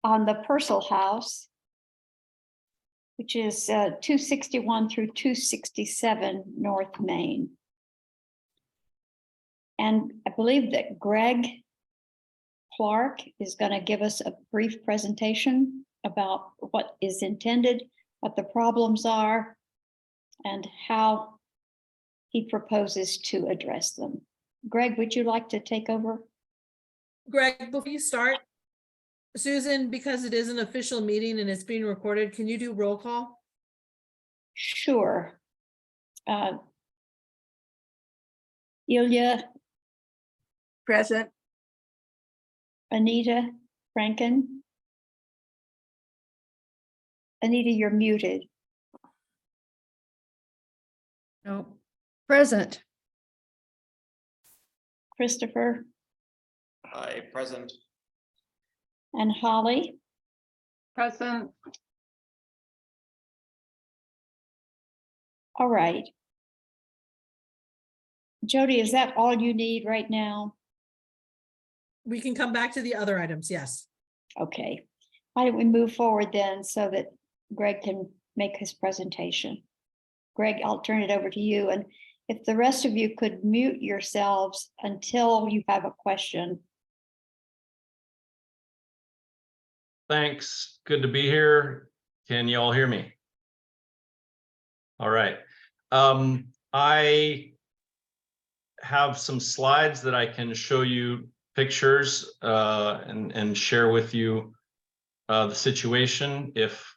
on the Purcell House, which is 261 through 267 North Main. And I believe that Greg Clark is going to give us a brief presentation about what is intended, what the problems are, and how he proposes to address them. Greg, would you like to take over? Greg, before you start, Susan, because it is an official meeting and it's being recorded, can you do roll call? Sure. Ilya. Present. Anita Franken. Anita, you're muted. No. Present. Christopher. Aye, present. And Holly. Present. All right. Jody, is that all you need right now? We can come back to the other items, yes. Okay. Why don't we move forward then so that Greg can make his presentation? Greg, I'll turn it over to you. And if the rest of you could mute yourselves until you have a question. Thanks. Good to be here. Can you all hear me? All right. I have some slides that I can show you pictures and share with you the situation. If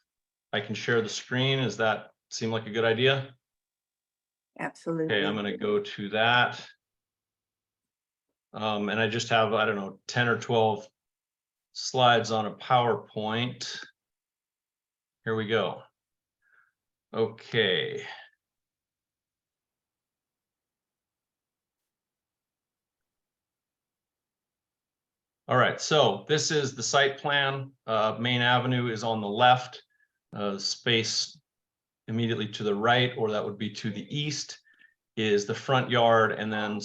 I can share the screen, does that seem like a good idea? Absolutely. Okay, I'm going to go to that. And I just have, I don't know, 10 or 12 slides on a PowerPoint. Here we go. Okay. All right, so this is the site plan. Main Avenue is on the left. Space immediately to the right, or that would be to the east, is the front yard, and then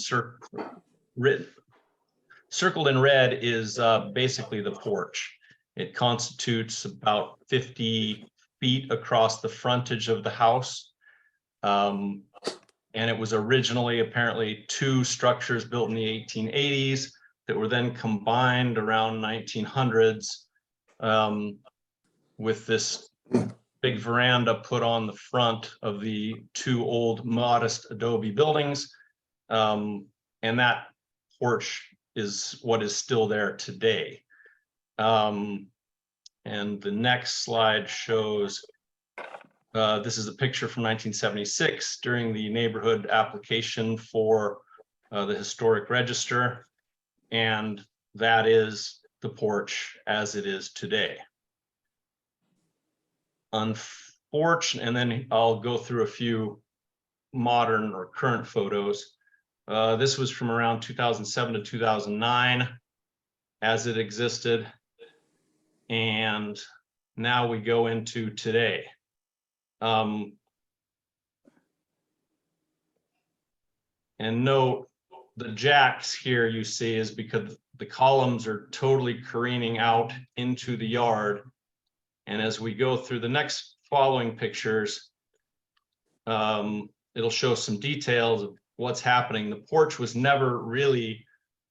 circled in red is basically the porch. It constitutes about 50 feet across the frontage of the house. And it was originally apparently two structures built in the 1880s that were then combined around 1900s with this big veranda put on the front of the two old modest adobe buildings. And that porch is what is still there today. And the next slide shows, this is a picture from 1976 during the neighborhood application for the historic register. And that is the porch as it is today. Unfortunately, and then I'll go through a few modern or current photos. This was from around 2007 to 2009 as it existed. And now we go into today. And note the jacks here you see is because the columns are totally careening out into the yard. And as we go through the next following pictures, it'll show some details of what's happening. The porch was never really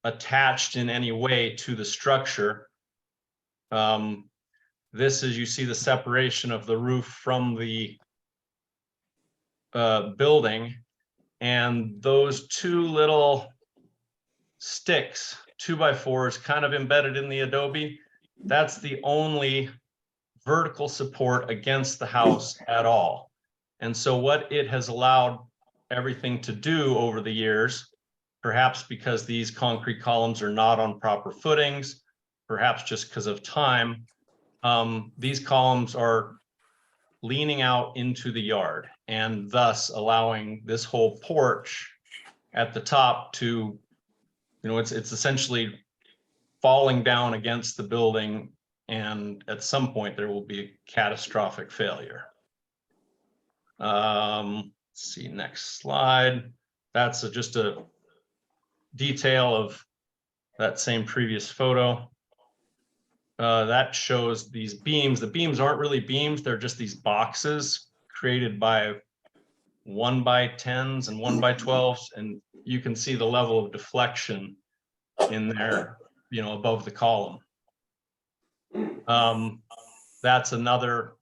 attached in any way to the structure. This is, you see the separation of the roof from the building, and those two little sticks, 2x4s, kind of embedded in the adobe. That's the only vertical support against the house at all. And so what it has allowed everything to do over the years, perhaps because these concrete columns are not on proper footings, perhaps just because of time, these columns are leaning out into the yard and thus allowing this whole porch at the top to, it's essentially falling down against the building, and at some point there will be a catastrophic failure. Let's see, next slide. That's just a detail of that same previous photo. that shows these beams. The beams aren't really beams, they're just these boxes created by 1x10s and 1x12s, and you can see the level of deflection in there, you know, above the column. That's another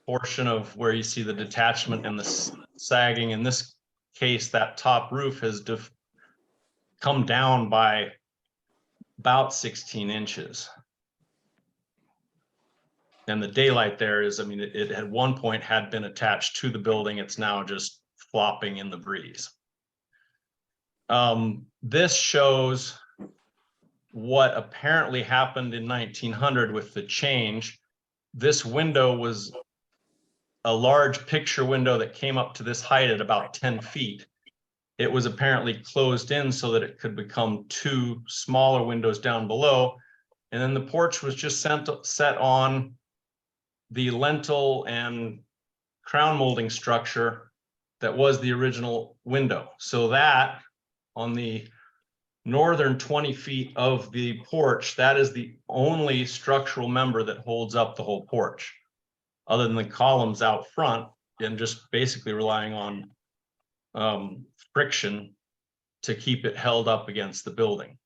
portion of where you see the detachment and the sagging. In this case, that top roof has come down by about 16 inches. And the daylight there is, I mean, it at one point had been attached to the building. It's now just flopping in the breeze. This shows what apparently happened in 1900 with the change. This window was a large picture window that came up to this height at about 10 feet. It was apparently closed in so that it could become two smaller windows down below. And then the porch was just set on the lintel and crown molding structure that was the original window. So that on the northern 20 feet of the porch, that is the only structural member that holds up the whole porch, other than the columns out front, and just basically relying on friction to keep it held up against the building.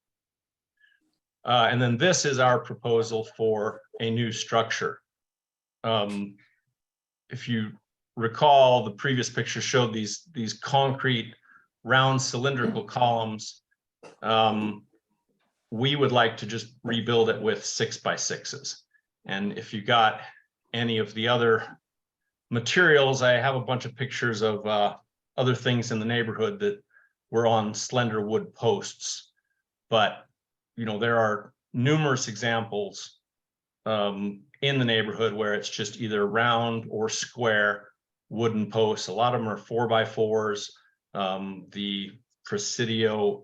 And then this is our proposal for a new structure. If you recall, the previous picture showed these concrete round cylindrical columns. We would like to just rebuild it with 6x6s. And if you got any of the other materials, I have a bunch of pictures of other things in the neighborhood that were on slender wood posts. But, you know, there are numerous examples in the neighborhood where it's just either round or square wooden posts. A lot of them are 4x4s. The Presidio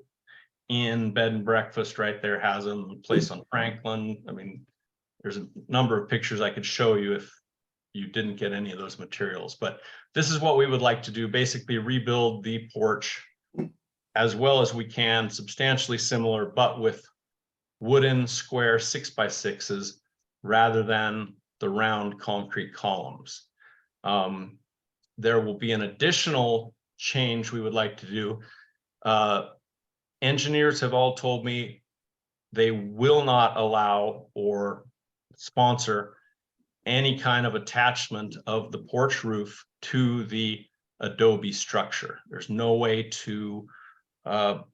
Inn bed and breakfast right there has them. The place on Franklin. I mean, there's a number of pictures I could show you if you didn't get any of those materials. But this is what we would like to do, basically rebuild the porch as well as we can, substantially similar, but with wooden square 6x6s rather than the round concrete columns. There will be an additional change we would like to do. Engineers have all told me they will not allow or sponsor any kind of attachment of the porch roof to the adobe structure. There's no way to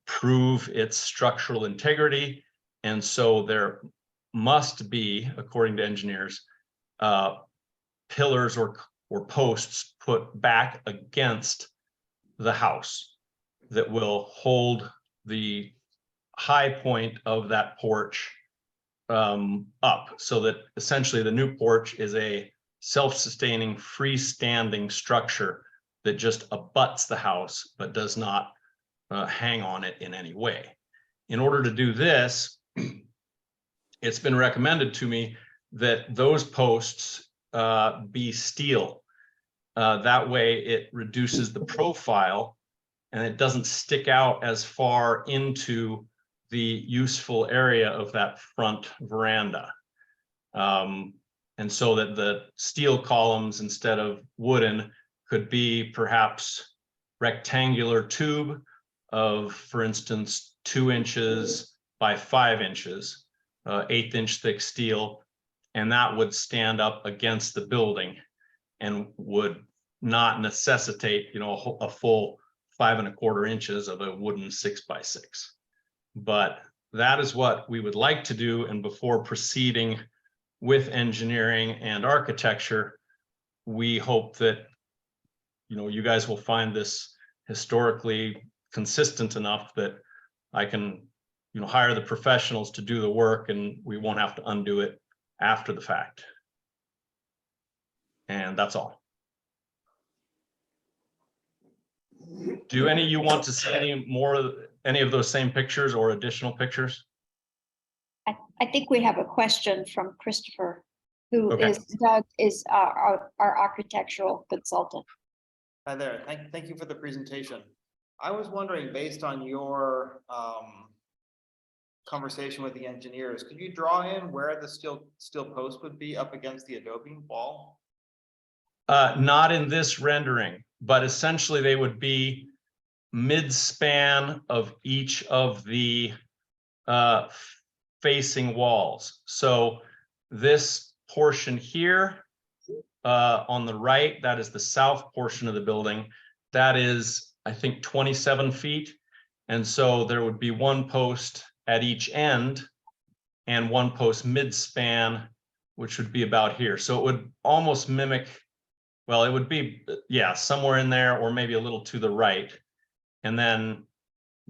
prove its structural integrity. And so there must be, according to engineers, pillars or posts put back against the house that will hold the high point of that porch up, so that essentially the new porch is a self-sustaining, freestanding structure that just abuts the house but does not hang on it in any way. In order to do this, it's been recommended to me that those posts be steel. That way it reduces the profile and it doesn't stick out as far into the useful area of that front veranda. And so that the steel columns instead of wooden could be perhaps rectangular tube of, for instance, 2 inches by 5 inches, 1/8 inch thick steel, and that would stand up against the building and would not necessitate, you know, a full 5 1/4 inches of a wooden 6x6. But that is what we would like to do. And before proceeding with engineering and architecture, we hope that, you know, you guys will find this historically consistent enough that I can, you know, hire the professionals to do the work and we won't have to undo it after the fact. And that's all. Do any of you want to see any of those same pictures or additional pictures? I think we have a question from Christopher, who Okay. is Doug, is our architectural consultant. Hi there. Thank you for the presentation. I was wondering, based on your conversation with the engineers, could you draw in where the steel post would be up against the adobe wall? Not in this rendering, but essentially they would be mid-span of each of the facing walls. So this portion here on the right, that is the south portion of the building. That is, I think, 27 feet. And so there would be one post at each end and one post mid-span, which would be about here. So it would almost mimic, well, it would be, yeah, somewhere in there or maybe a little to the right. And then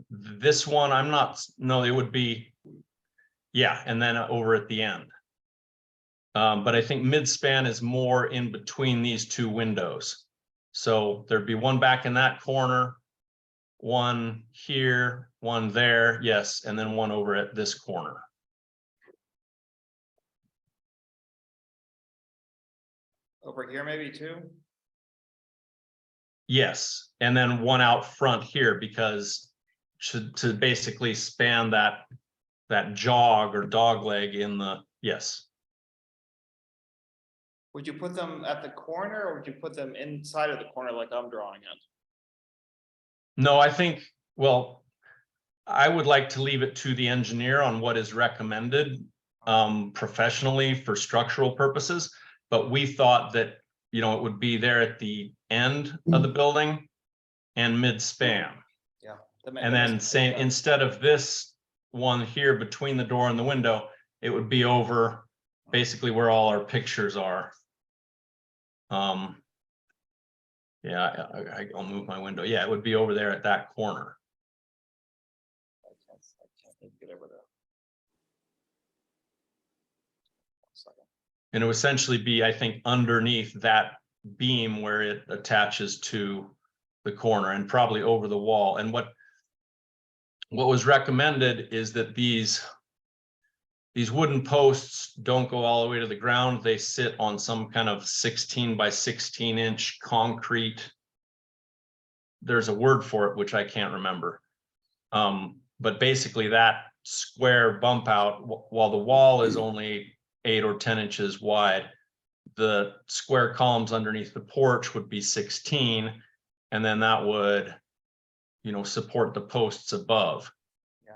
this one, I'm not, no, it would be, yeah, and then over at the end. But I think mid-span is more in between these two windows. So there'd be one back in that corner, one here, one there, yes, and then one over at this corner. Over here, maybe too? Yes, and then one out front here because to basically span that jog or dog leg in the, yes. Would you put them at the corner or would you put them inside of the corner like I'm drawing it? No, I think, well, I would like to leave it to the engineer on what is recommended professionally for structural purposes. But we thought that, you know, it would be there at the end of the building and mid-span. Yeah. And then say, instead of this one here between the door and the window, it would be over basically where all our pictures are. Yeah, I'll move my window. Yeah, it would be over there at that corner. I can't get over there. 1 second. And it would essentially be, I think, underneath that beam where it attaches to the corner and probably over the wall. And what was recommended is that these wooden posts don't go all the way to the ground. They sit on some kind of 16 by 16 inch concrete. There's a word for it, which I can't remember. But basically that square bump out, while the wall is only 8 or 10 inches wide, the square columns underneath the porch would be 16. And then that would, you know, support the posts above.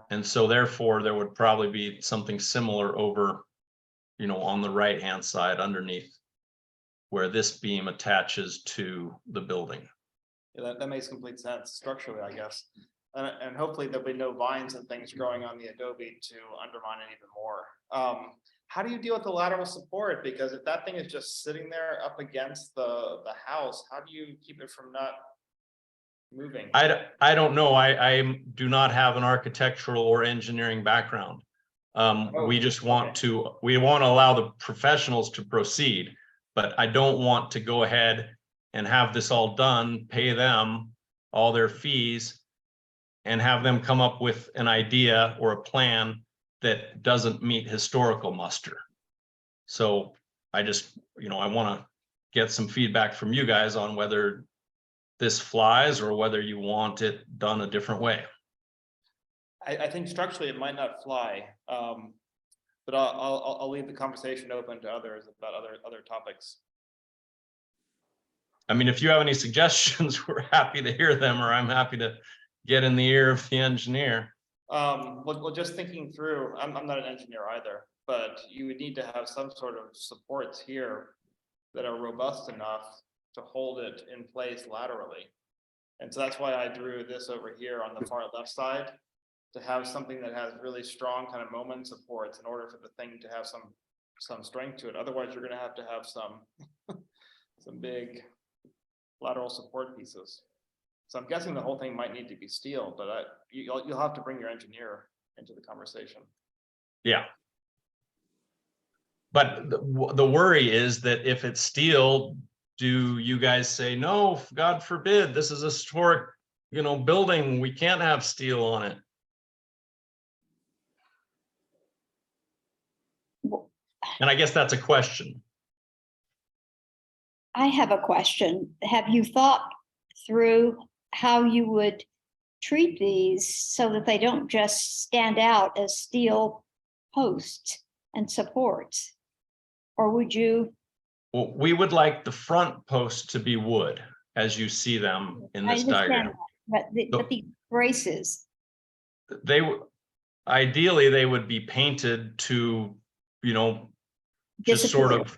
And so therefore there would probably be something similar over, you know, on the right hand side underneath where this beam attaches to the building. Yeah, that makes complete sense structurally, I guess. And hopefully there'll be no vines and things growing on the adobe to undermine it even more. How do you deal with the lateral support? Because if that thing is just sitting there up against the house, how do you keep it from not moving? I don't know. I do not have an architectural or engineering background. We just want to, we want to allow the professionals to proceed, but I don't want to go ahead and have this all done, pay them all their fees and have them come up with an idea or a plan that doesn't meet historical muster. So I just, you know, I want to get some feedback from you guys on whether this flies or whether you want it done a different way. I think structurally it might not fly, but I'll leave the conversation open to others about other topics. I mean, if you have any suggestions, we're happy to hear them, or I'm happy to get in the ear of the engineer. Well, just thinking through, I'm not an engineer either, but you would need to have some sort of supports here that are robust enough to hold it in place laterally. And so that's why I drew this over here on the far left side, to have something that has really strong kind of moment supports in order for the thing to have some strength to it. Otherwise, you're going to have some some big lateral support pieces. So I'm guessing the whole thing might need to be steel, but you'll have to bring your engineer into the conversation. Yeah. But the worry is that if it's steel, do you guys say, no, God forbid, this is a historic, you know, building, we can't have steel on it? And I guess that's a question. I have a question. Have you thought through how you would treat these so that they don't just stand out as steel posts and supports? Or would you? Well, we would like the front posts to be wood, as you see them in I this understand diagram. that, but the braces, They would, ideally, they would be painted to, you know, just sort disappear. of,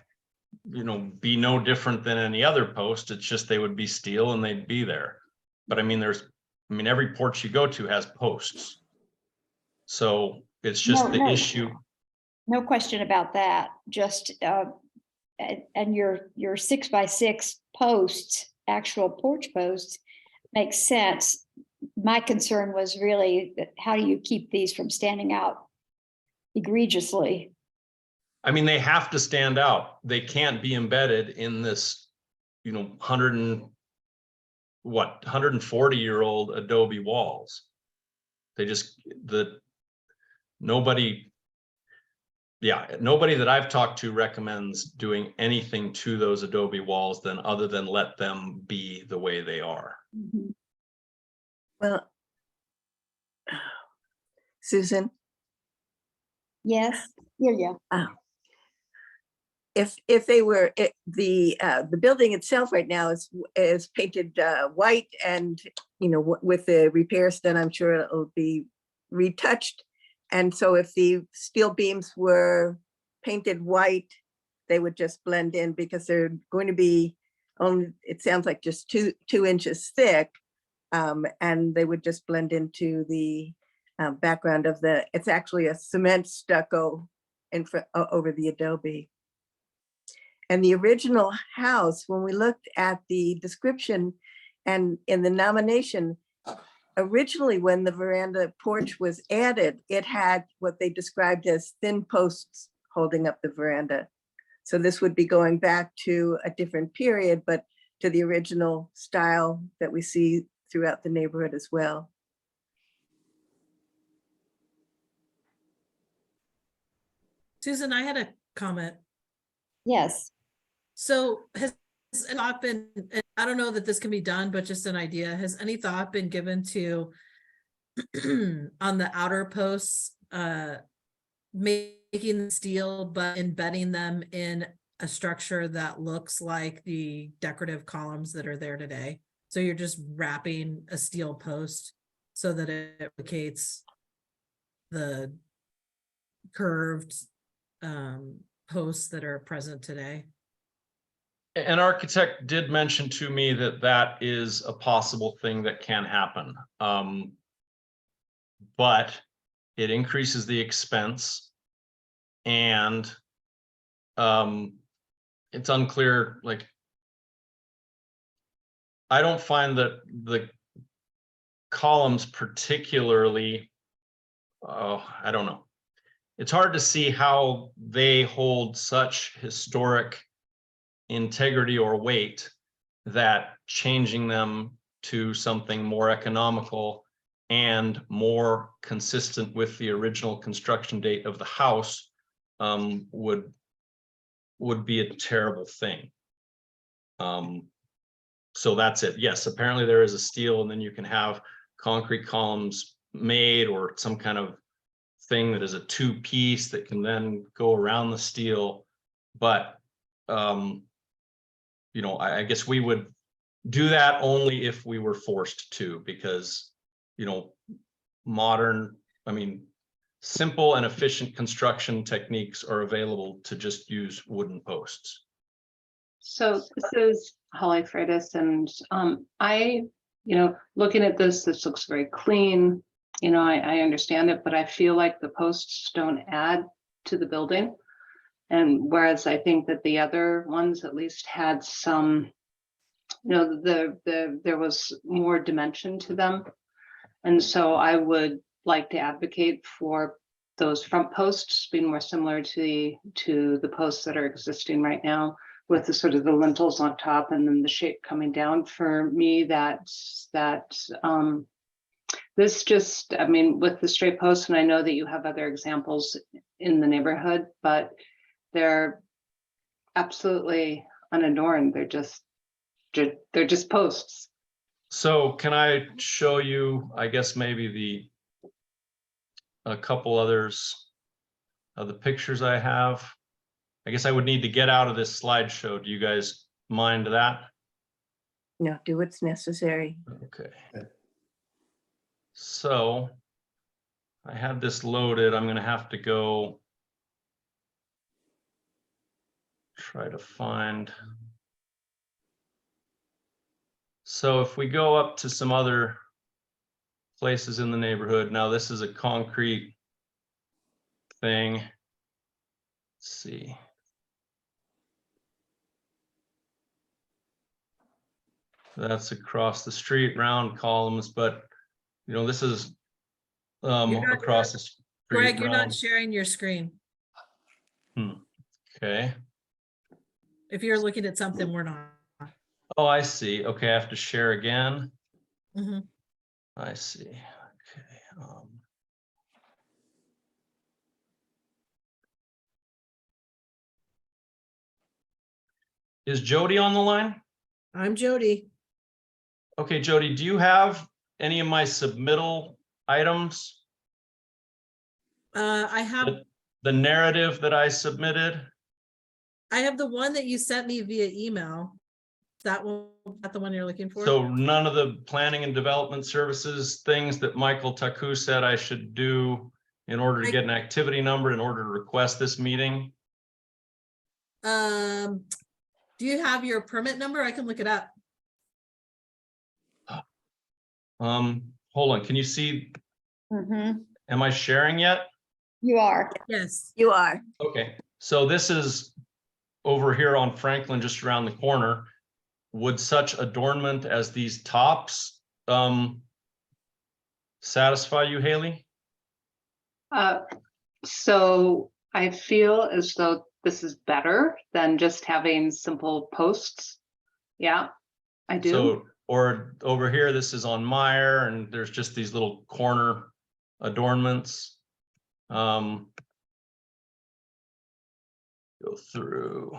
you know, be no different than any other post. It's just they would be steel and they'd be there. But I mean, every porch you go to has posts. So it's just No, the no. issue. No question about that, just, and your 6x6 posts, actual porch posts, makes sense. My concern was really that how do you keep these from standing out egregiously? I mean, they have to stand out. They can't be embedded in this, you know, 140-year-old adobe walls. They just, nobody that I've talked to recommends doing anything to those adobe walls other than let them be the way they are. Well, Susan, Yes, yeah. if they were, the building itself right now is painted white, and, you know, with the repairs done, I'm sure it'll be retouched. And so if the steel beams were painted white, they would just blend in, because they're going to be only, it sounds like, just two inches thick. And they would just blend into the background of it's actually a cement stucco in front over the adobe. And the original house, when we looked at the description and in the nomination, originally when the veranda porch was added, it had what they described as thin posts holding up the veranda. So this would be going back to a different period, but to the original style that we see throughout the neighborhood as well. Susan, I had a comment. Yes, So has any thought been, and I don't know that this can be done, but just an idea, has any thought been given to on the outer posts, making steel, but embedding them in a structure that looks like the decorative columns that are there today? So you're just wrapping a steel post so that it replicates the curved posts that are present today. An architect did mention to me that is a possible thing that can happen. But it increases the expense, and it's unclear, like, I don't find that the columns particularly, I don't know. It's hard to see how they hold such historic integrity or weight that changing them to something more economical and more consistent with the original construction date of the house would be a terrible thing. So that's it. Yes, apparently there is a steel, and then you can have concrete columns made, or some kind of thing that is a two-piece that can then go around the steel. But you know, I guess we would do that only if we were forced to, because, you know, simple and efficient construction techniques are available to just use wooden posts. So this is Holly Freitas, and looking at this looks very clean. I understand it, but I feel like the posts don't add to the building. And whereas I think that the other ones at least had some, there was more dimension to them. And so I would like to advocate for those front posts being more similar to the posts that are existing right now, with the sort of the lintels on top and then the shape coming down. For me, this just, with the straight posts, and I know that you have other examples in the neighborhood, but they're absolutely unadorned. They're just posts. So can I show you, I guess maybe a couple others of the pictures I have? I guess I would need to get out of this slideshow. Do you guys mind that? No, do what's necessary. Okay. So I had this loaded. I'm gonna have to go try to find. So if we go up to some other places in the neighborhood, now this is a concrete thing. Let's see. That's across the street, round columns, but you know, this is You're not- across the street. Greg, you're not round. sharing your screen. Okay. If you're looking at something, we're not. Oh, I see. Okay, I have to share again. Mhm. I see. Okay. Is Jody on the line? I'm Jody. Okay, Jody, do you have any of my submittal items? I have The narrative that I submitted? the one that you sent me via email. That one, that the one you're looking for? So none of the planning and development services things that Michael Taku said I should do in order to get an activity number in order to request this meeting? Do you have your permit number? I can look it up. Hold on, can you see, Mhm. am I sharing yet? You are. Yes. You are. Okay, so this is over here on Franklin, just around the corner. Would such adornment as these tops satisfy you, Haley? So I feel as though this is better than just having simple posts. Yeah, I do. So, or over here, this is on Meyer, and there's just these little corner adornments. Go through.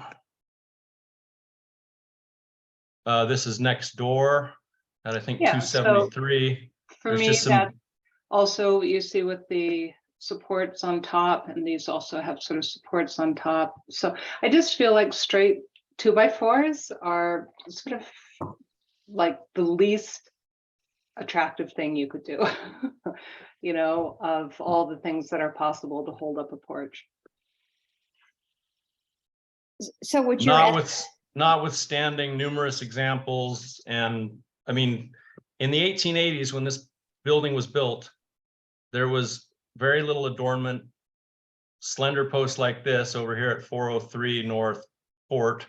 This is next door at I think Yeah, so 273. For There's me, just some- that also what you see with the supports on top, and these also have sort of supports on top. So I just feel like straight 2x4s are sort of like the least attractive thing you could do, you know, of all the things that are possible to hold up a porch. So what you're, Notwithstanding numerous examples, and I mean, in the 1880s, when this building was built, there was very little adornment. Slender posts like this over here at 403 North Port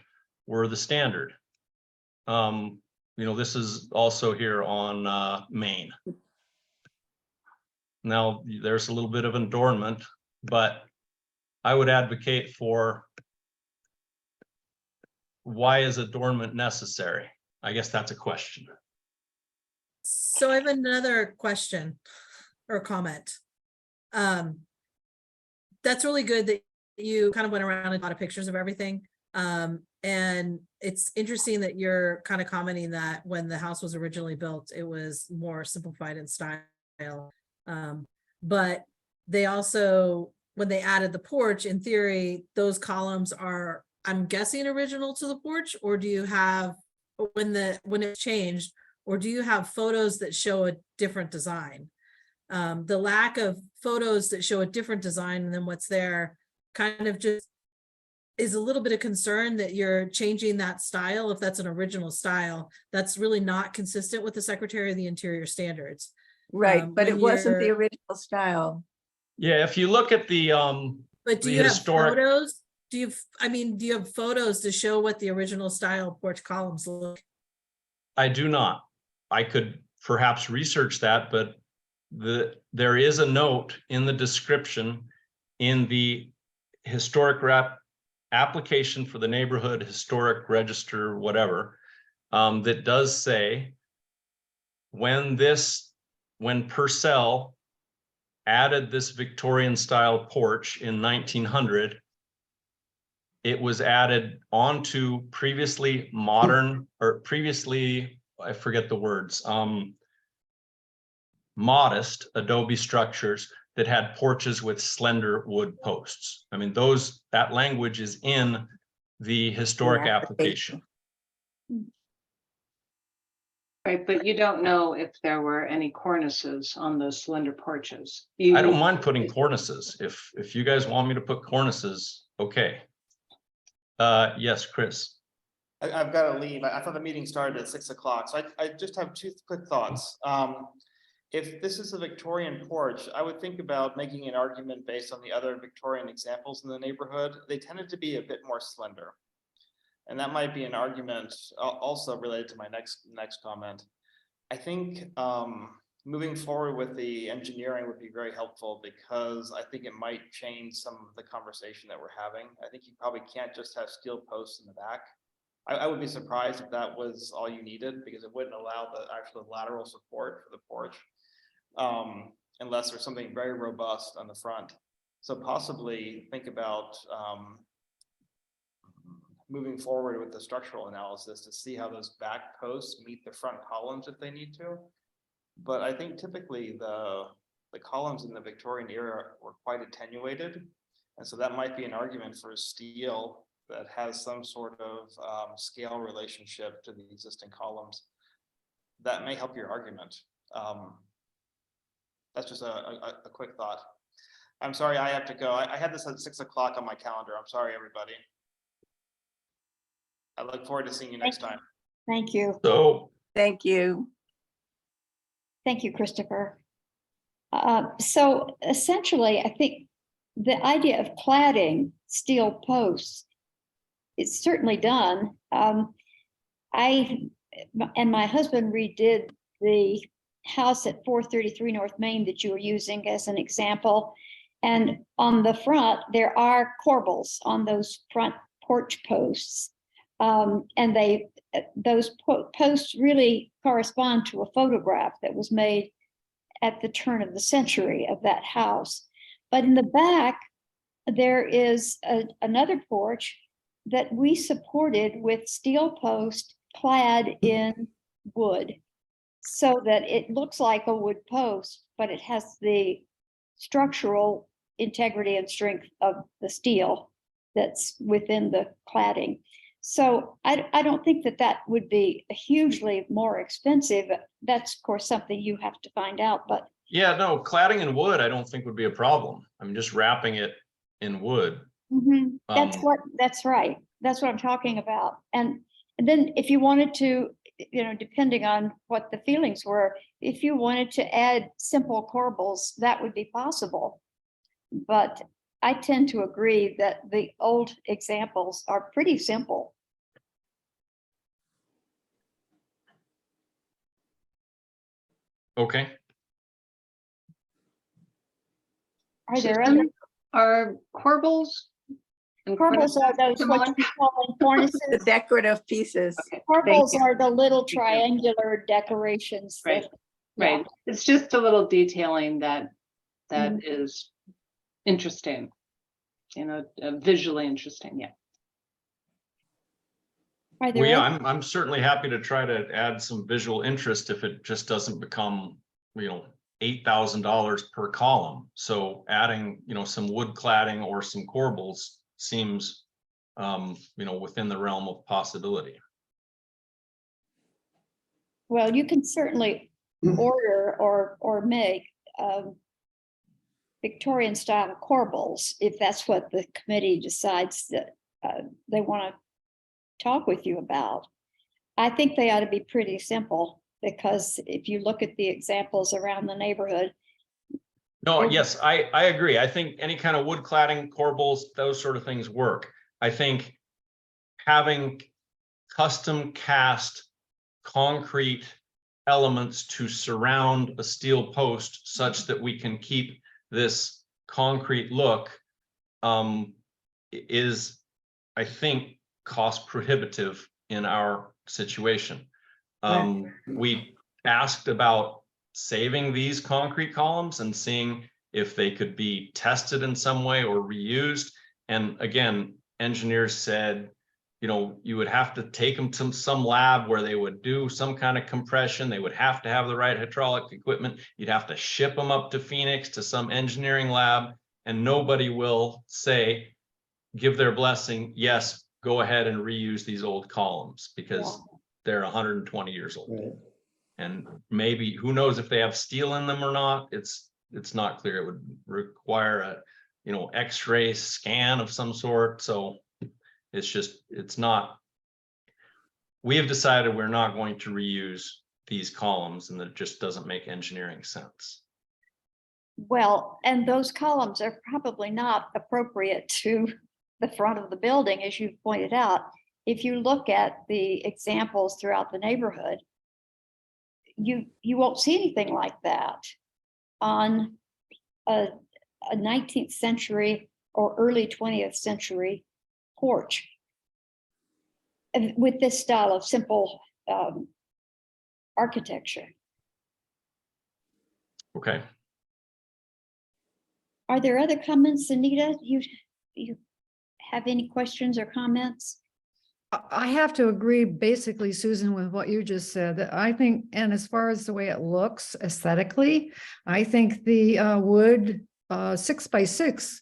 were the standard. You know, this is also here on Main. Now, there's a little bit of adornment, but I would advocate for why is adornment necessary? I guess that's a question. So I have another question or comment. That's really good that you kind of went around and a lot of pictures of everything. And it's interesting that you're kind of commenting that when the house was originally built, it was more simplified in style. But they also, when they added the porch, in theory, those columns are, I'm guessing, original to the porch, or do you have, when it's changed, or do you have photos that show a different design? The lack of photos that show a different design than what's there kind of just is a little bit of concern that you're changing that style. If that's an original style, that's really not consistent with the Secretary of the Interior standards. Right, but when it wasn't the you're- original style. Yeah, if you look at the But do the you have historic- photos? Do you have photos to show what the original style porch columns look? I do not. I could perhaps research that, but there is a note in the description in the historic application for the neighborhood historic register, whatever, that does say when Purcell added this Victorian style porch in 1900, it was added onto previously modern or previously I forget the words, modest adobe structures that had porches with slender wood posts. I mean, that language is in the historic application. Right, but you don't know if there were any cornices on those slender porches. I don't mind putting cornices. If you guys want me to put cornices, okay. Yes, Chris. I've got to leave. I thought the meeting started at 6 o'clock, so I just have two quick thoughts. If this is a Victorian porch, I would think about making an argument based on the other Victorian examples in the neighborhood. They tended to be a bit more slender. And that might be an argument also related to my next comment. I think moving forward with the engineering would be very helpful, because I think it might change some of the conversation that we're having. I think you probably can't just have steel posts in the back. I would be surprised if that was all you needed, because it wouldn't allow the actual lateral support for the porch, unless there's something very robust on the front. So possibly think about moving forward with the structural analysis to see how those back posts meet the front columns if they need to. But I think typically the columns in the Victorian era were quite attenuated. And so that might be an argument for steel that has some sort of scale relationship to the existing columns. That may help your argument. That's just a quick thought. I'm sorry, I have to go. I had this at 6 o'clock on my calendar. I'm sorry, everybody. I look forward to seeing you next time. Thank you. So Thank you. Thank you, Christopher. So essentially, I think the idea of cladding steel posts is certainly done. I and my husband redid the house at 433 North Main that you were using as an example. And on the front, there are corbels on those front porch posts. And those posts really correspond to a photograph that was made at the turn of the century of that house. But in the back, there is another porch that we supported with steel post clad in wood, so that it looks like a wood post, but it has the structural integrity and strength of the steel that's within the cladding. So I don't think that would be hugely more expensive. That's of course something you have to find out, but yeah, no, cladding in wood, I don't think would be a problem. I mean, just wrapping it in wood. that's right. That's what I'm talking about. And then if you wanted to, depending on what the feelings were, if you wanted to add simple corbels, that would be possible. But I tend to agree that the old examples are pretty simple. Okay. Are there Susan, other Are corbels? and corbels? Are those Come what on. you call them, cornices? The decorative pieces. Okay, Corbels thank you. are the little Thank you. triangular decorations. Right. Yeah. Right, it's just a little detailing that Mhm. is interesting, visually interesting, yeah. Are Well, there yeah, other- I'm certainly happy to try to add some visual interest if it just doesn't become, $8,000 per column. So adding, some wood cladding or some corbels seems, within the realm of possibility. Well, you can certainly order or make Victorian style corbels if that's what the committee decides that they want to talk with you about. I think they ought to be pretty simple, because if you look at the examples around the neighborhood. No, yes, I agree. I think any kind of wood cladding, corbels, those sort of things work. I think having custom cast concrete elements to surround a steel post such that we can keep this concrete look is, I think, cost prohibitive in our situation. We asked about saving these concrete columns and seeing if they could be tested in some way or reused. And again, engineers said, you know, you would have to take them to some lab where they would do some kind of compression. They would have to have the right hydraulic equipment. You'd have to ship them up to Phoenix to some engineering lab, and nobody will say, give their blessing, yes, go ahead and reuse these old columns because they're 120 years old. Right. And maybe, who knows if they have steel in them or not, it's not clear. It would require a, you know, X-ray scan of some sort. So it's not, we have decided we're not going to reuse these columns, and that it just doesn't make engineering sense. Well, and those columns are probably not appropriate to the front of the building, as you pointed out. If you look at the examples throughout the neighborhood, you won't see anything like that on a 19th century or early 20th century porch. And with this style of simple architecture. Okay. Are there other comments, Anita? You have any questions or comments? I have to agree basically, Susan, with what you just said, that I think, and as far as the way it looks aesthetically, I think the wood 6x6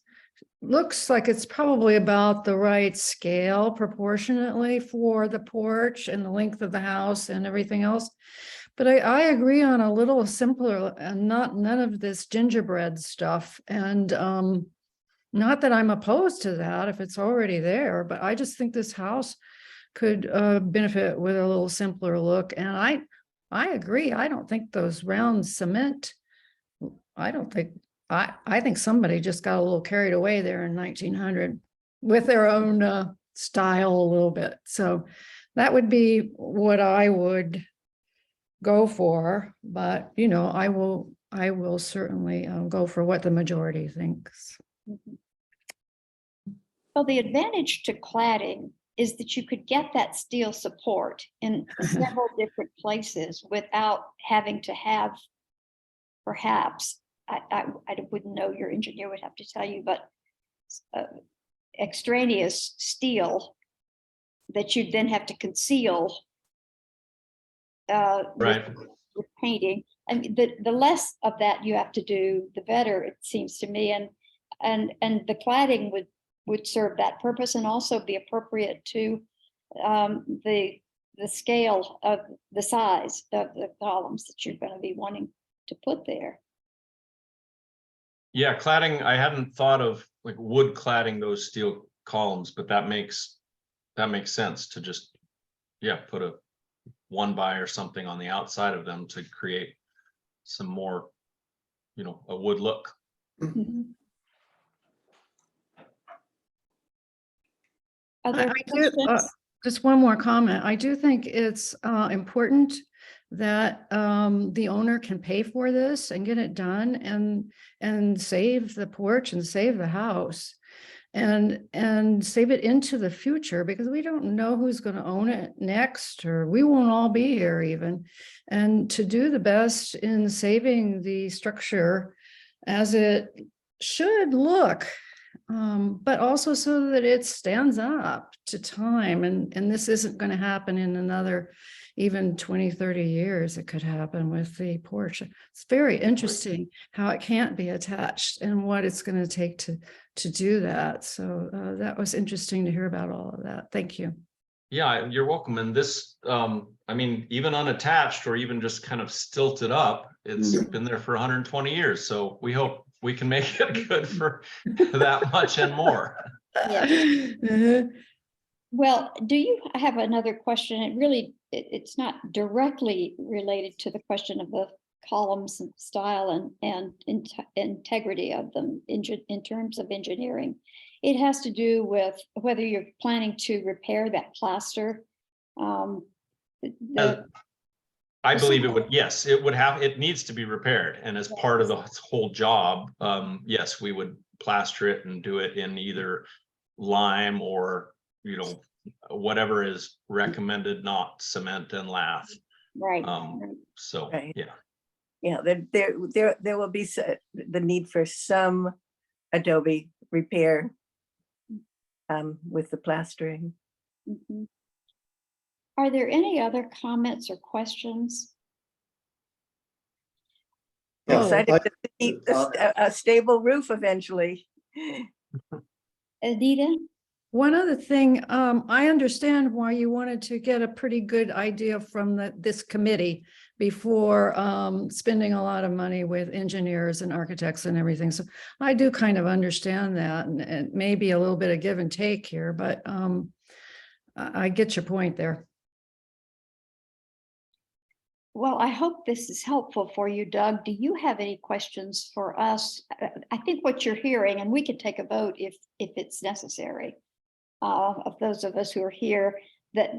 looks like it's probably about the right scale proportionately for the porch and the length of the house and everything else. But I agree on a little simpler and none of this gingerbread stuff. And not that I'm opposed to that if it's already there, but I just think this house could benefit with a little simpler look. And I agree. I don't think those round cement, I think somebody just got a little carried away there in 1900 with their own style a little bit. So that would be what I would go for. But, you know, I will certainly go for what the majority thinks. Well, the advantage to cladding is that you could get that steel support in several different places without having to have, perhaps, I wouldn't know, your engineer would have to tell you, but extraneous steel that you'd then have to conceal Right. with painting. And the less of that you have to do, the better, it seems to me. And the cladding would serve that purpose and also be appropriate to the scale of the size of the columns that you're going to be wanting to put there. Yeah, cladding, I hadn't thought of like wood cladding those steel columns, but that makes sense to just, yeah, put a 1x or something on the outside of them to create some more, you know, a wood look. Mhm. Are there I do, questions? just one more comment. I do think it's important that the owner can pay for this and get it done and save the porch and save the house and save it into the future, because we don't know who's going to own it next, or we won't all be here even. And to do the best in saving the structure as it should look, but also so that it stands up to time. And this isn't going to happen in another even 20, 30 years. It could happen with the porch. It's very interesting how it can't be attached and what it's going to take to do that. So that was interesting to hear about all of that. Thank you. Yeah, you're welcome. And this, I mean, even unattached or even just kind of stilted up, it's been there for 120 years. So we hope we can make it good for that much and more. Well, do you have another question? It really, it's not directly related to the question of the columns and style and integrity of them in terms of engineering. It has to do with whether you're planning to repair that plaster. I believe it would, yes, it needs to be repaired. And as part of the whole job, yes, we would plaster it and do it in either lime or, you know, whatever is recommended, not cement and lath. Right. So, Right. yeah. Yeah, there will be the need for some adobe repair with the plastering. Mhm. Are there any other comments or questions? Yeah, Excited I- to see a stable roof eventually. Anita? One other thing, I understand why you wanted to get a pretty good idea from this committee before spending a lot of money with engineers and architects and everything. So I do kind of understand that, and maybe a little bit of give and take here, but I get your point there. Well, I hope this is helpful for you, Doug. Do you have any questions for us? I think what you're hearing, and we can take a vote if it's necessary, of those of us who are here, that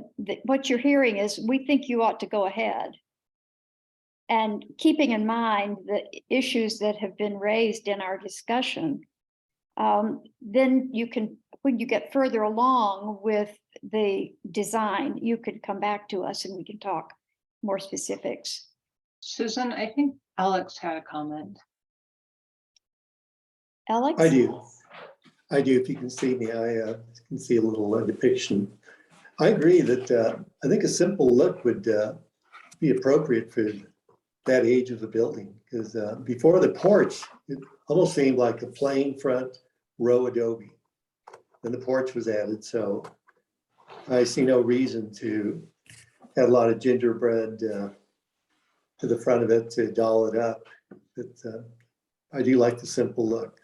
what you're hearing is, we think you ought to go ahead. And keeping in mind the issues that have been raised in our discussion, then you can, when you get further along with the design, you could come back to us and we can talk more specifics. Susan, I think Alex had a comment. Alex? I do. If you can see me, I can see a little depiction. I agree that I think a simple look would be appropriate for that age of the building, because before the porch, it almost seemed like a plain front row adobe. Then the porch was added, so I see no reason to add a lot of gingerbread to the front of it to doll it up. But I do like the simple look.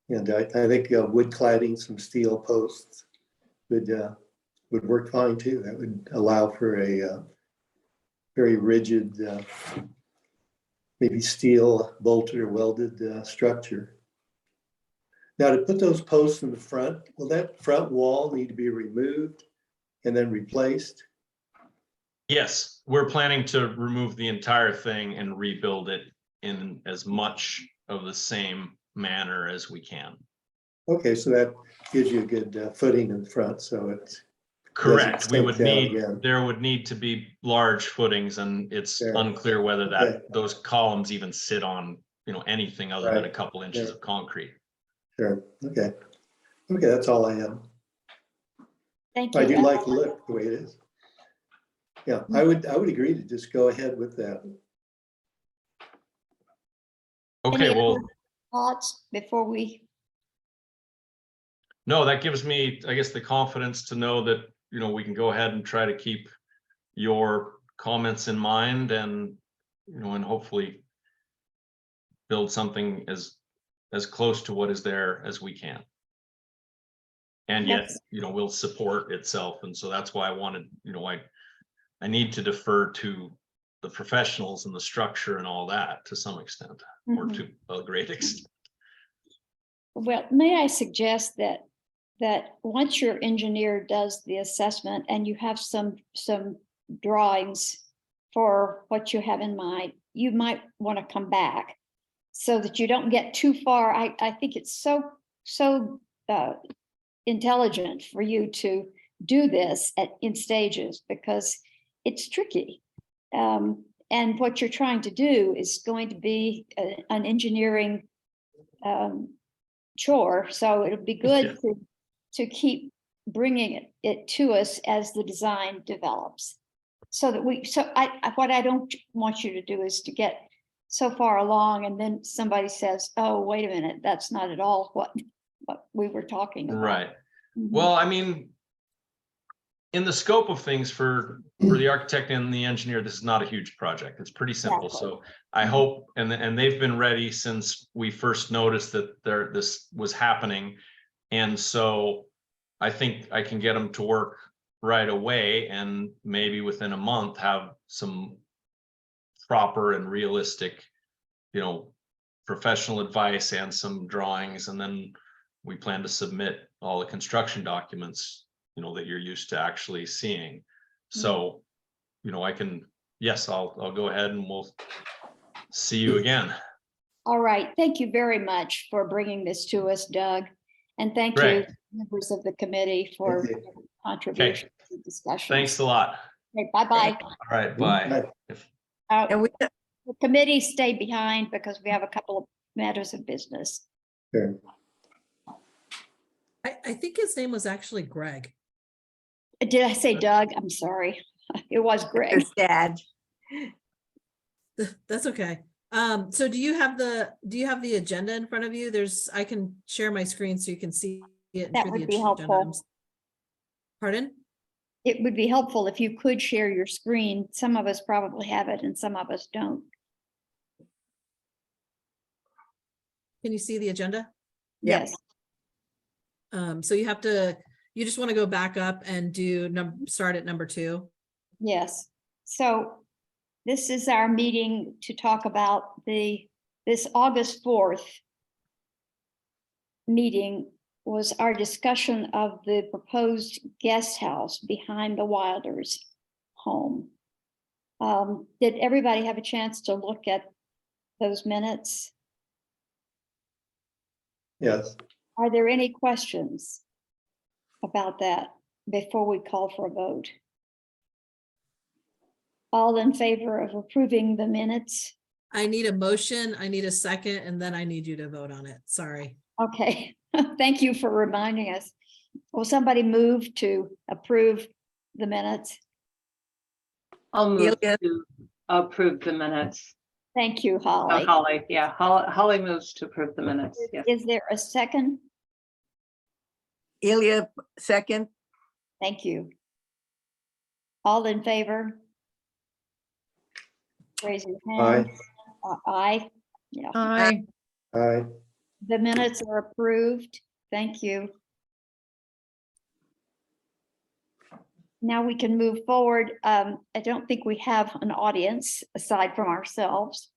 And I think wood cladding, some steel posts would work fine too. That would allow for a very rigid, maybe steel bolted or welded structure. Now, to put those posts in the front, will that front wall need to be removed and then replaced? Yes, we're planning to remove the entire thing and rebuild it in as much of the same manner as we can. Okay, so that gives you a good footing in front, so it's Correct. We sink would down need, again. there would need to be large footings, and it's Yeah. unclear whether Okay. that, those columns even sit on, anything other than a Right. couple inches Yeah. of concrete. Sure, okay. Okay, that's all I have. Thank you. I do Alex. like the look, the way it is. Yeah, I would agree to just go ahead with that. Okay, Any well, other thoughts before we? no, that gives me, I guess, the confidence to know that, we can go ahead and try to keep your comments in mind, and, and hopefully build something as close to what is there as we can. And yet, Yes. will support itself. And so that's why I wanted, I need to defer to the professionals and the structure and all that to some extent, or Mhm. to a great extent. Well, may I suggest that once your engineer does the assessment and you have some drawings for what you have in mind, you might want to come back so that you don't get too far. I think it's so intelligent for you to do this in stages, because it's tricky. And what you're trying to do is going to be an engineering chore. So it'll be good to keep bringing it to us as the design develops. So that what I don't want you to do is to get so far along and then somebody says, oh, wait a minute, that's not at all what we were talking about. Right. Mhm. Well, I mean, in the scope of things for the architect and the engineer, this is not a huge project. It's pretty simple. Exactly. So I hope, and they've been ready since we first noticed that this was happening. And so I think I can get them to work right away, and maybe within a month have some proper and realistic, professional advice and some drawings. And then we plan to submit all the construction documents, that you're used to actually seeing. So, I can, yes, I'll go ahead and we'll see you again. All right. Thank you very much for bringing this to us, Doug. And thank you, Great. members of the committee, for Thank your contributions and discussions. Thanks a lot. Okay, bye-bye. All right, bye. And we, The committee stay behind because we have a couple of matters of business. Sure. I think his name was actually Greg. Did I say Doug? I'm sorry. It was Greg. His dad. That's okay. So do you have the agenda in front of you? I can share my screen so you can see it. That through would the be agenda. helpful. Pardon? It would be helpful if you could share your screen. Some of us probably have it and some of us don't. Can you see the agenda? Yep. Yes, So you just want to go back up and start at number 2. yes. So this is our meeting to talk about this August 4th meeting was our discussion of the proposed guest house behind the Wilders home. Did everybody have a chance to look at those minutes? Yes, Are there any questions about that before we call for a vote? All in favor of approving the minutes? I need a motion, I need a second, and then I need you to vote on it. Sorry. Okay, thank you for reminding us. Will somebody move to approve the minutes? I'll move Ilya. to approve the minutes. Thank you, Oh, Holly. Holly, yeah, Holly moves to approve the minutes, yes. Is there a second? Ilya, second. Thank you. All in favor? Raise your hand. Aye. Yeah, Aye. aye. the minutes are approved. Thank you. Now we can move forward. I don't think we have an audience aside from ourselves.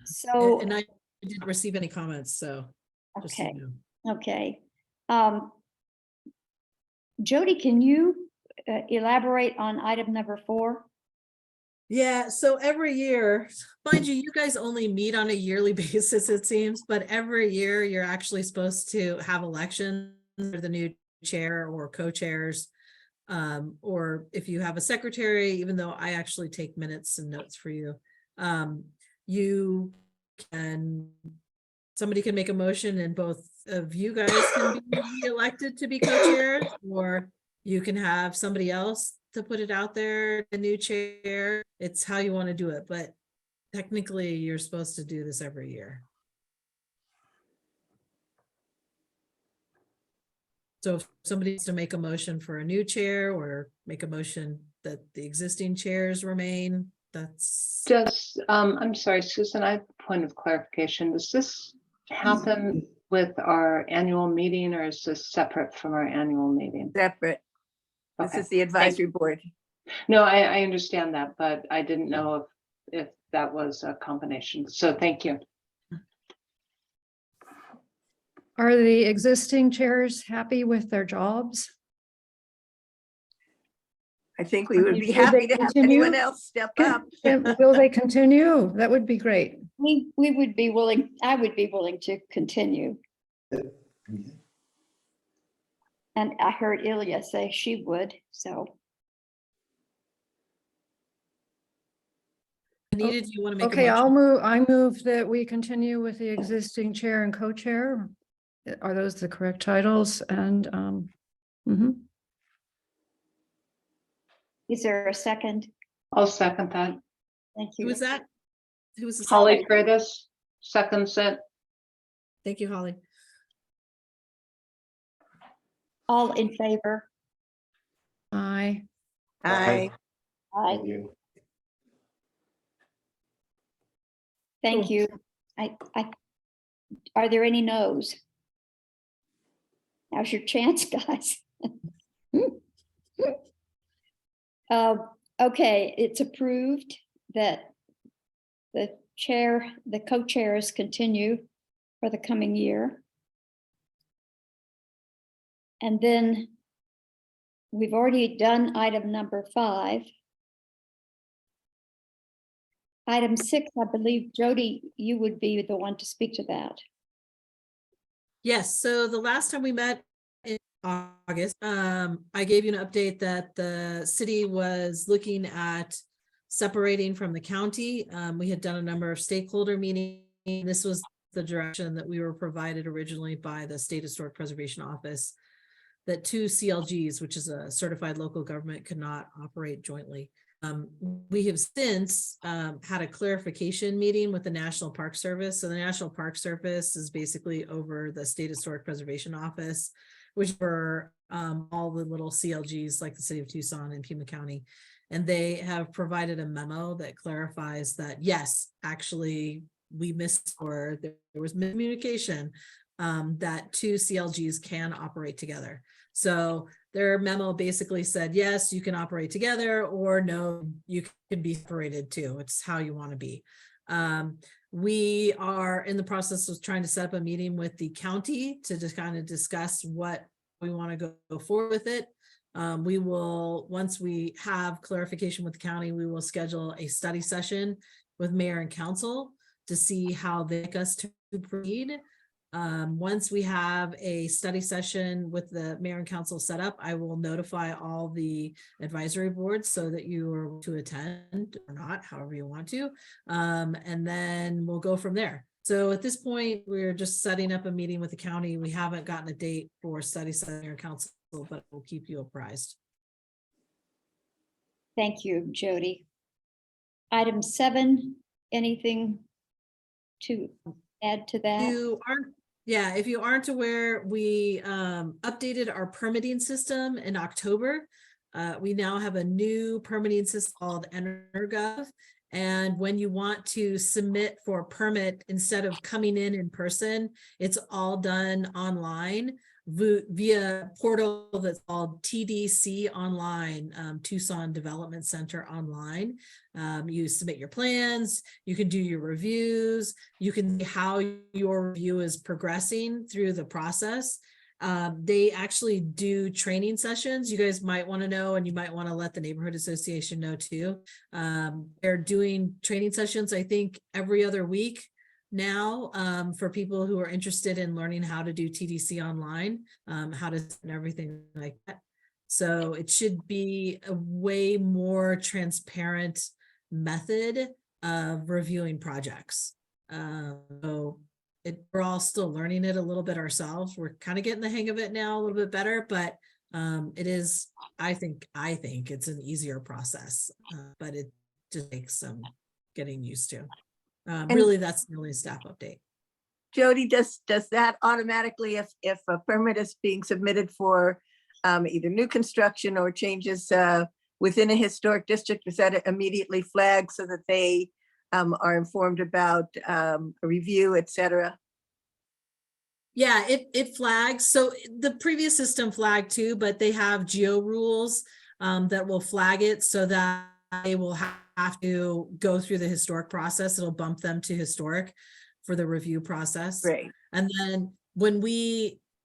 So, And I didn't receive any comments, so. just so you okay, know. okay. Jody, can you elaborate on item number 4? Yeah, so every year, mind you, you guys only meet on a yearly basis, it seems, but every year you're actually supposed to have elections for the new chair or co-chairs. Or if you have a secretary, even though I actually take minutes and notes for you, somebody can make a motion and both of you guys can be elected to be co-chairs, or you can have somebody else to put it out there, the new chair. It's how you want to do it, but technically you're supposed to do this every year. So if somebody needs to make a motion for a new chair or make a motion that the existing chairs remain, that's. I'm sorry, Susan, I have a point of clarification. Does this happen with our annual meeting or is this separate from our annual meeting? Separate. This Okay. is the advisory board. No, I understand that, but I didn't know if that was a combination. So thank you. Are the existing chairs happy with their jobs? I think we would be Will they happy to have anyone continue? else step up. Will they continue? That would be great. We would be willing, I would be willing to continue. And I heard Ilya say she would, so. Anita, do you want to make a Okay, motion? I move that we continue with the existing chair and co-chair. Are those the correct titles? And, mhm. Is there a second? I'll second that. Thank Who you. was that? Who was the Holly second? Curtis, seconds it. Thank you, Holly. All in favor? Aye. Aye. Aye. Thank you. Thank Cool. you. Are there any no's? Now's your chance, guys. Okay, it's approved that the co-chairs continue for the coming year. And then we've already done item number 5. Item 6, I believe, Jody, you would be the one to speak to that. Yes, so the last time we met in August, I gave you an update that the city was looking at separating from the county. We had done a number of stakeholder meetings. This was the direction that we were provided originally by the State Historic Preservation Office, that two CLGs, which is a certified local government, could not operate jointly. We have since had a clarification meeting with the National Park Service. So the National Park Service is basically over the State Historic Preservation Office, which were all the little CLGs like the city of Tucson and Pima County. And they have provided a memo that clarifies that, yes, actually, we missed, or there was miscommunication, that two CLGs can operate together. So their memo basically said, yes, you can operate together, or no, you can be separated too. It's how you want to be. We are in the process of trying to set up a meeting with the county to just kind of discuss what we want to go forward with it. We will, once we have clarification with the county, we will schedule a study session with mayor and council to see how they like us to proceed. Once we have a study session with the mayor and council set up, I will notify all the advisory boards so that you are to attend or not, however you want to. And then we'll go from there. So at this point, we're just setting up a meeting with the county. We haven't gotten a date for study session or council, but we'll keep you apprised. Thank you, Jody. Item 7, anything to add to that? If you aren't aware, we updated our permitting system in October. We now have a new permitting system called EnerGov. And when you want to submit for a permit, instead of coming in person, it's all done online via portal that's called TDC Online, Tucson Development Center Online. You submit your plans, you can do your reviews, you can see how your review is progressing through the process. They actually do training sessions. You guys might want to know, and you might want to let the neighborhood association know too. They're doing training sessions, I think, every other week now, for people who are interested in learning how to do TDC online, how to and everything like that. So it should be a way more transparent method of reviewing projects. We're all still learning it a little bit ourselves. We're kind of getting the hang of it now a little bit better, but it is, I think it's an easier process, but it just takes some getting used to. Really, that's the only staff update. Jody, does that automatically, if a permit is being submitted for either new construction or changes within a historic district, is that immediately flagged so that they are informed about a review, et cetera? Yeah, it flags. So the previous system flagged too, but they have geo rules that will flag it so that they will have to go through the historic process. It'll bump them to historic for the review process. Great. And then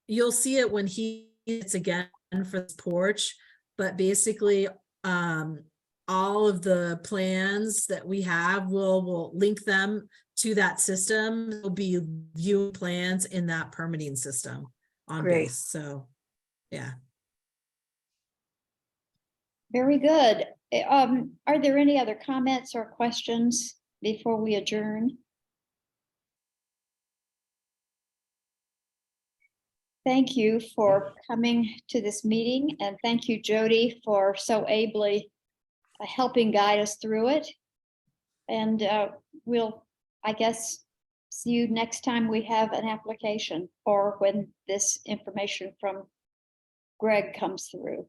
you'll see it when he hits again for this porch, but basically all of the plans that we have, we'll link them to that system. There'll be viewing plans in that permitting system on Great. base. So, yeah. Very good. Are there any other comments or questions before we adjourn? Thank you for coming to this meeting, and thank you, Jody, for so ably helping guide us through it. And we'll, I guess, see you next time we have an application, or when this information from Greg comes through.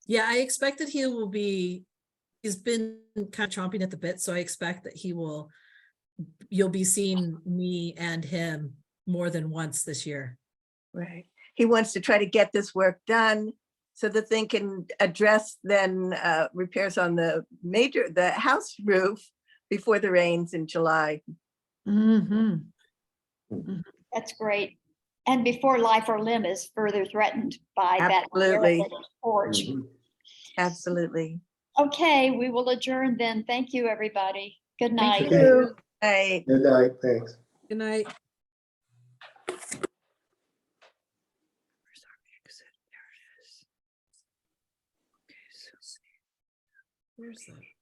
Yeah, I expect that he's been kind of chomping at the bit, so I expect that you'll be seeing me and him more than once this year. Right. He wants to try to get this work done so that they can address then repairs on the house roof before the rains in July. Mhm. That's great. And before life or limb is further threatened by Absolutely. that porch. Absolutely. Okay, we will adjourn then. Thank you, everybody. Good night. Thank you. Bye. Good night, thanks. Good night. Where's that?